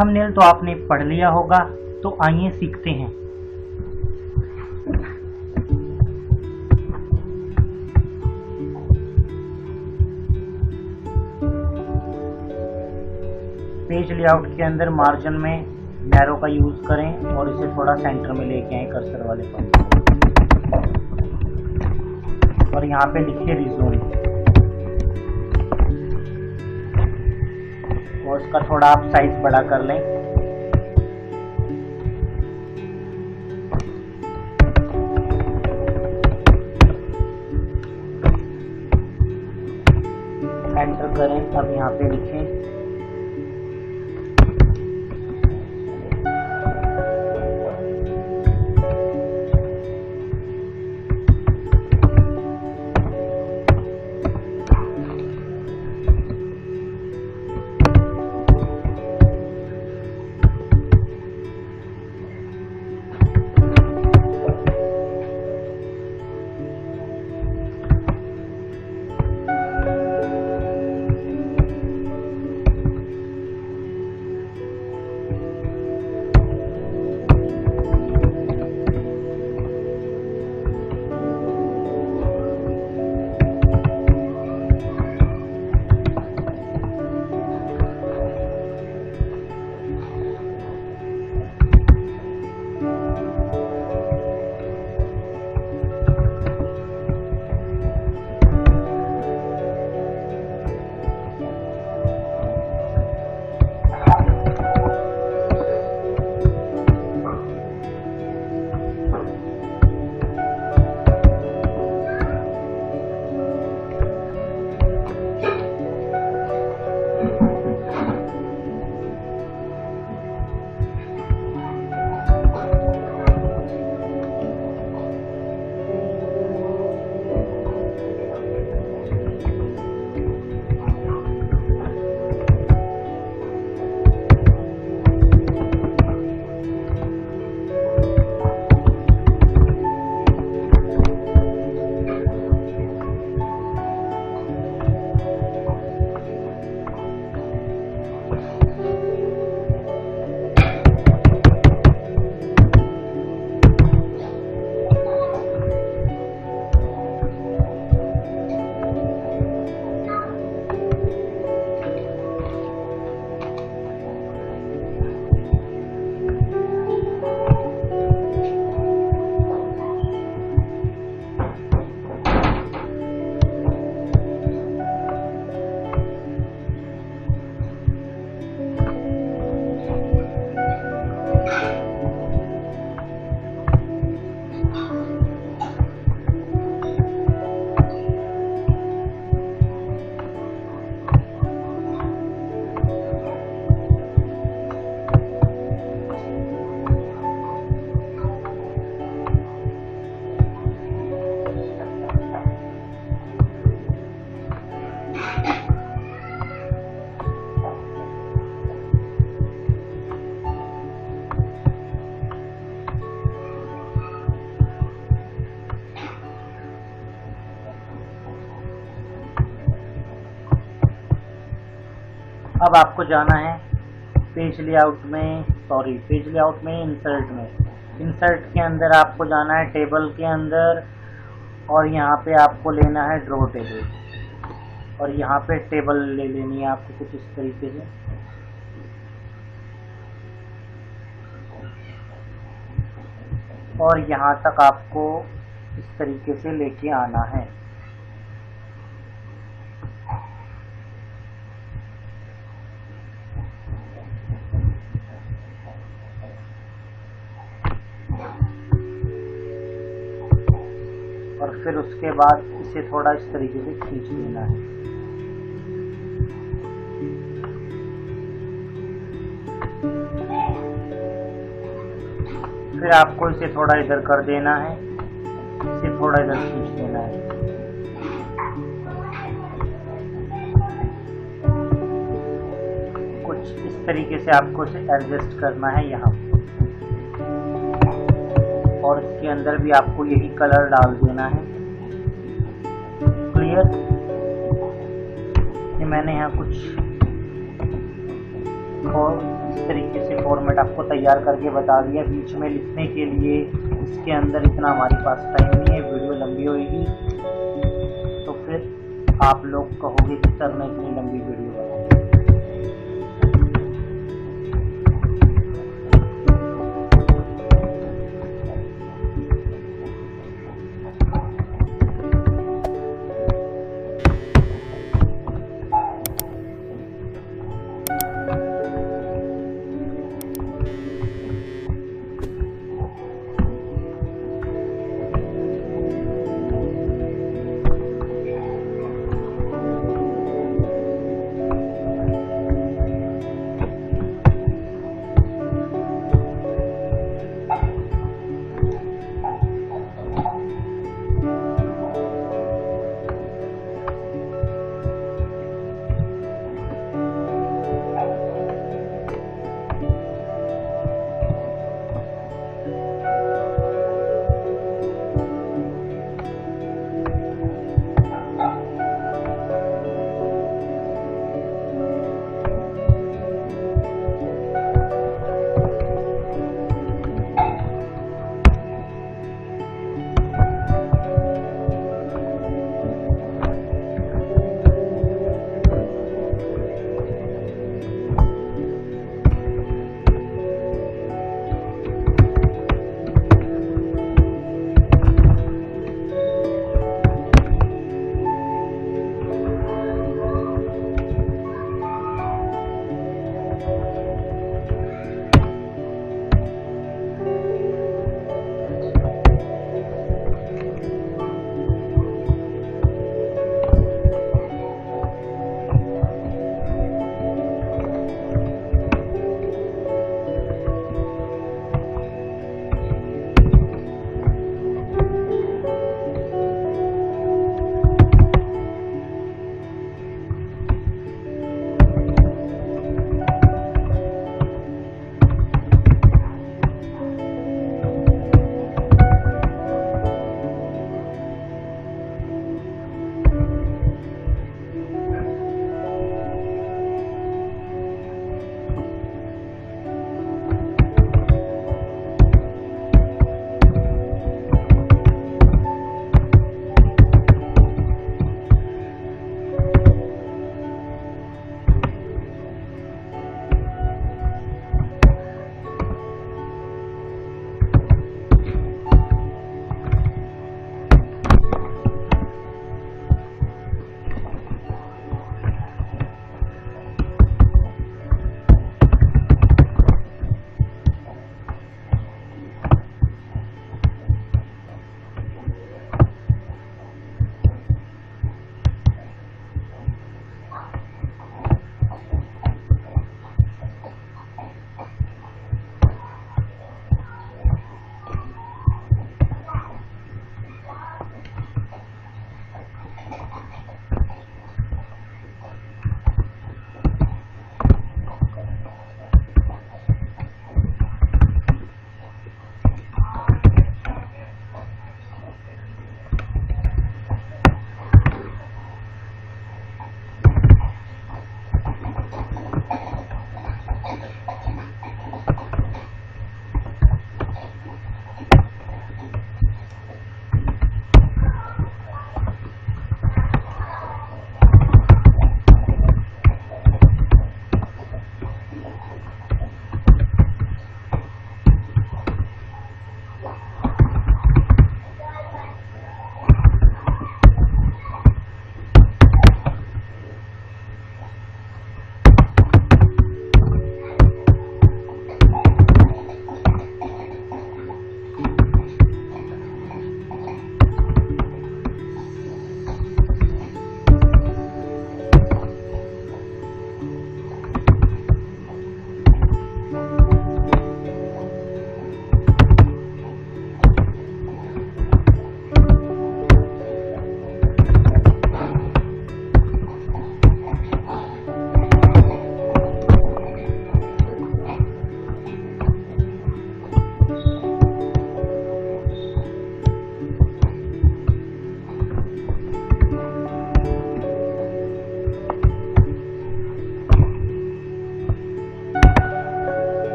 Thumbnail तो आपने पढ़ लिया होगा, तो आइए सीखते हैं। पेज लेआउट के अंदर मार्जिन में नैरो का यूज करें और इसे थोड़ा सेंटर में लेके आए कर्सर वाले पर, और यहाँ पे लिखिए रिज्यूम, और इसका थोड़ा आप साइज बड़ा कर लें। एंटर करें। अब यहाँ पे लिखें अब आपको जाना है पेज लेआउट में, पेज लेआउट में इंसर्ट के अंदर आपको जाना है टेबल के अंदर, और यहाँ पे आपको लेना है ड्रॉ टेबल, और यहाँ पे टेबल ले लेनी है आपको कुछ इस तरीके से। और यहाँ तक आपको इस तरीके से लेके आना है। और फिर उसके बाद इसे थोड़ा इस तरीके से खींच लेना है। फिर आपको इसे थोड़ा इधर कर देना है, इसे थोड़ा इधर खींच देना है। कुछ इस तरीके से आपको इसे एडजस्ट करना है यहाँ, और इसके अंदर भी आपको यही कलर डाल देना है। क्लियर? ये मैंने यहाँ कुछ इस तरीके से फॉर्मेट आपको तैयार करके बता दिया। बीच में लिखने के लिए इसके अंदर इतना हमारे पास टाइम नहीं है, वीडियो लंबी होगी तो फिर आप लोग कहोगे कि सर ने इतनी लंबी वीडियो बनाई।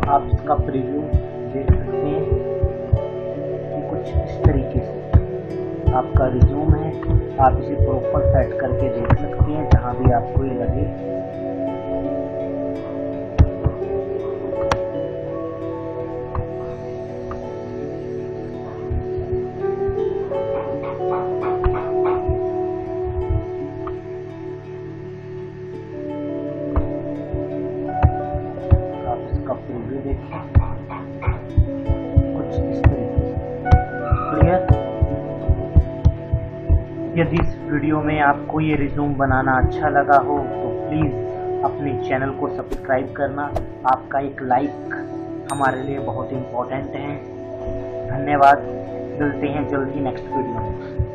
आप इसका प्रीव्यू देख सकते हैं कि कुछ इस तरीके से आपका रिज्यूम है। आप इसे प्रॉपर सेट करके देख सकते हैं जहाँ भी आपको ये लगे। प्रीव्यू देखिए कुछ इस तरीके से। क्लियर? यदि इस वीडियो में आपको ये रिज्यूम बनाना अच्छा लगा हो तो प्लीज़ अपने चैनल को सब्सक्राइब करना। आपका एक लाइक हमारे लिए बहुत इम्पोर्टेंट है। धन्यवाद। मिलते हैं जल्दी नेक्स्ट वीडियो में।